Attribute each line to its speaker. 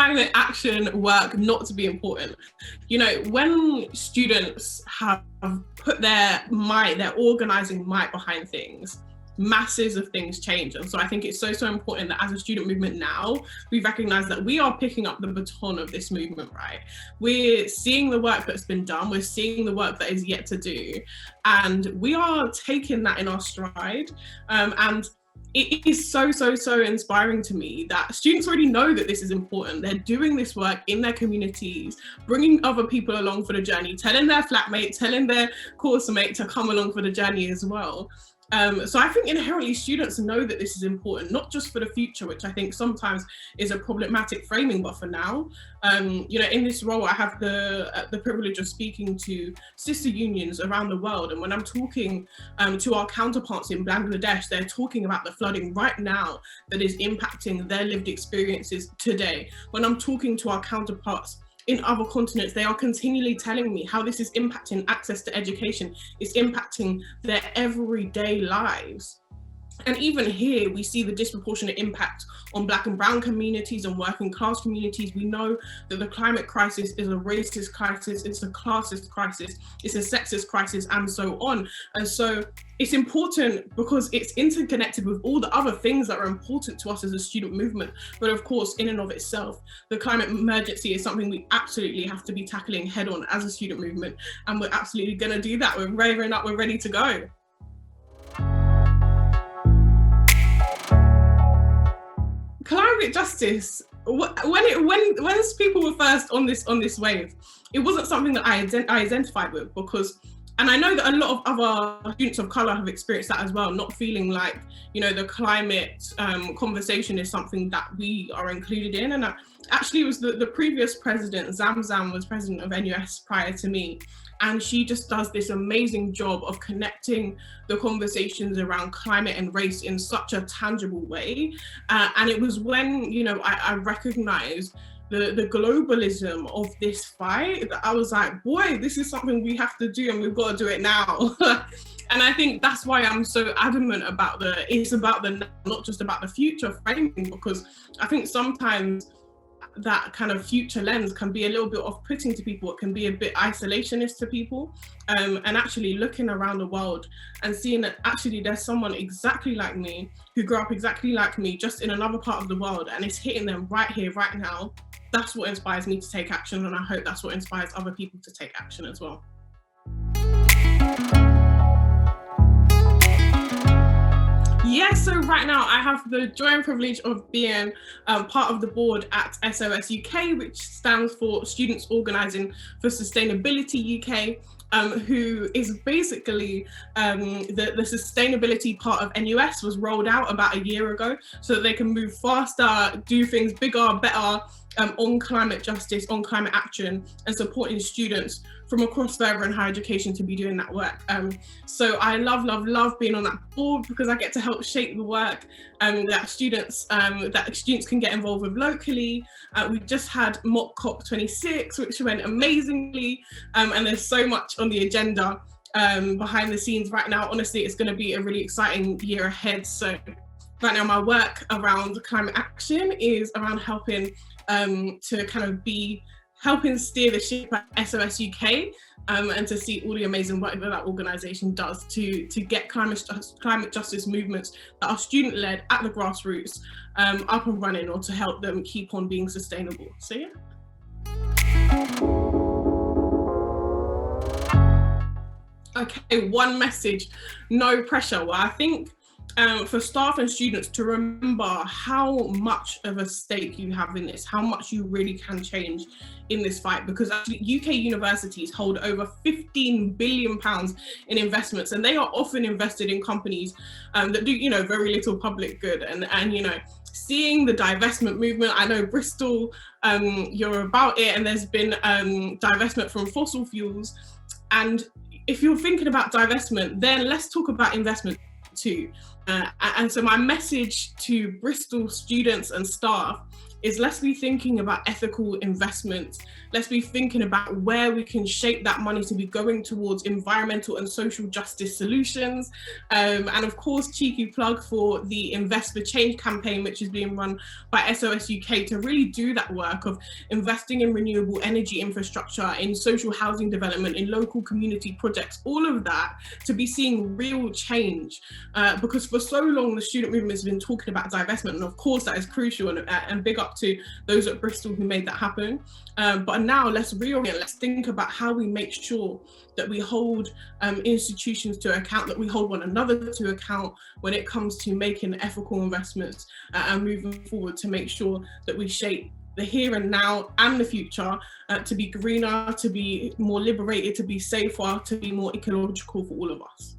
Speaker 1: climate action work not to be important. You know, when students have put their might, their organizing might behind things, masses of things change. And so I think it's so important that as a student movement now, we recognize that we are picking up the baton of this movement, right? We're seeing the work that's been done, we're seeing the work that is yet to do, and we are taking that in our stride. And it is so inspiring to me that students already know that this is important. They're doing this work in their communities, bringing other people along for the journey, telling their flatmate, telling their course mate to come along for the journey as well. So I think inherently students know that this is important, not just for the future, which I think sometimes is a problematic framing, but for now. You know, in this role, I have the privilege of speaking to sister unions around the world. And when I'm talking to our counterparts in Bangladesh, they're talking about the flooding right now that is impacting their lived experiences today. When I'm talking to our counterparts in other continents, they are continually telling me how this is impacting access to education, it's impacting their everyday lives. And even here, we see the disproportionate impact on Black and brown communities and working class communities. We know that the climate crisis is a racist crisis, it's a classist crisis, it's a sexist crisis, and so on. And so it's important because it's interconnected with all the other things that are important to us as a student movement. But of course, in and of itself, the climate emergency is something we absolutely have to be tackling head on as a student movement. And we're absolutely gonna do that. We're raving up, we're ready to go. Climate justice, when people were first on this wave, it wasn't something that I identified with, because, and I know that a lot of other students of colour have experienced that as well, not feeling like, you know, the climate conversation is something that we are included in. And actually it was the previous president, Zamzam, was president of NUS prior to me. And she just does this amazing job of connecting the conversations around climate and race in such a tangible way. And it was when, you know, I recognized the globalism of this fight that I was like, boy, this is something we have to do and we've got to do it now. And I think that's why I'm so adamant about it's about the, not just about the future framing, because I think sometimes that kind of future lens can be a little bit off-putting to people. It can be a bit isolationist to people. And actually looking around the world and seeing that actually there's someone exactly like me, who grew up exactly like me, just in another part of the world, and it's hitting them right here, right now. That's what inspires me to take action. And I hope that's what inspires other people to take action as well. Yes, so right now I have the joy and privilege of being part of the board at SOS UK, which stands for Students Organising for Sustainability UK, who is basically the sustainability part of NUS was rolled out about a year ago so that they can move faster, do things bigger, better, on climate justice, on climate action, and supporting students from across further and higher education to be doing that work. So I love being on that board because I get to help shape the work that students can get involved with locally. We just had mock COP26, which went amazingly, and there's so much on the agenda behind the scenes right now. Honestly, it's going to be a really exciting year ahead. So right now my work around climate action is around helping to kind of be helping steer the ship at SOS UK, and to see all the amazing work that organisation does to get climate justice movements that are student-led at the grassroots up and running, or to help them keep on being sustainable. So yeah. Okay, one message, no pressure. Well, I think for staff and students to remember how much of a stake you have in this, how much you really can change in this fight, because actually UK universities hold over £15 billion in investments, and they are often invested in companies that do, you know, very little public good. And you know, seeing the divestment movement, I know Bristol, you're about it, and there's been divestment from fossil fuels. And if you're thinking about divestment, then let's talk about investment too. And so my message to Bristol students and staff is let's be thinking about ethical investments. Let's be thinking about where we can shape that money to be going towards environmental and social justice solutions. And of course, cheeky plug for the Invest for Change campaign, which is being run by SOS UK to really do that work of investing in renewable energy infrastructure, in social housing development, in local community projects, all of that, to be seeing real change. Because for so long, the student movement has been talking about divestment, and of course that is crucial, and big up to those at Bristol who made that happen. But now let's reorient, let's think about how we make sure that we hold institutions to account, that we hold one another to account when it comes to making ethical investments, and moving forward to make sure that we shape the here and now and the future to be greener, to be more liberated, to be safer, to be more ecological for all of us.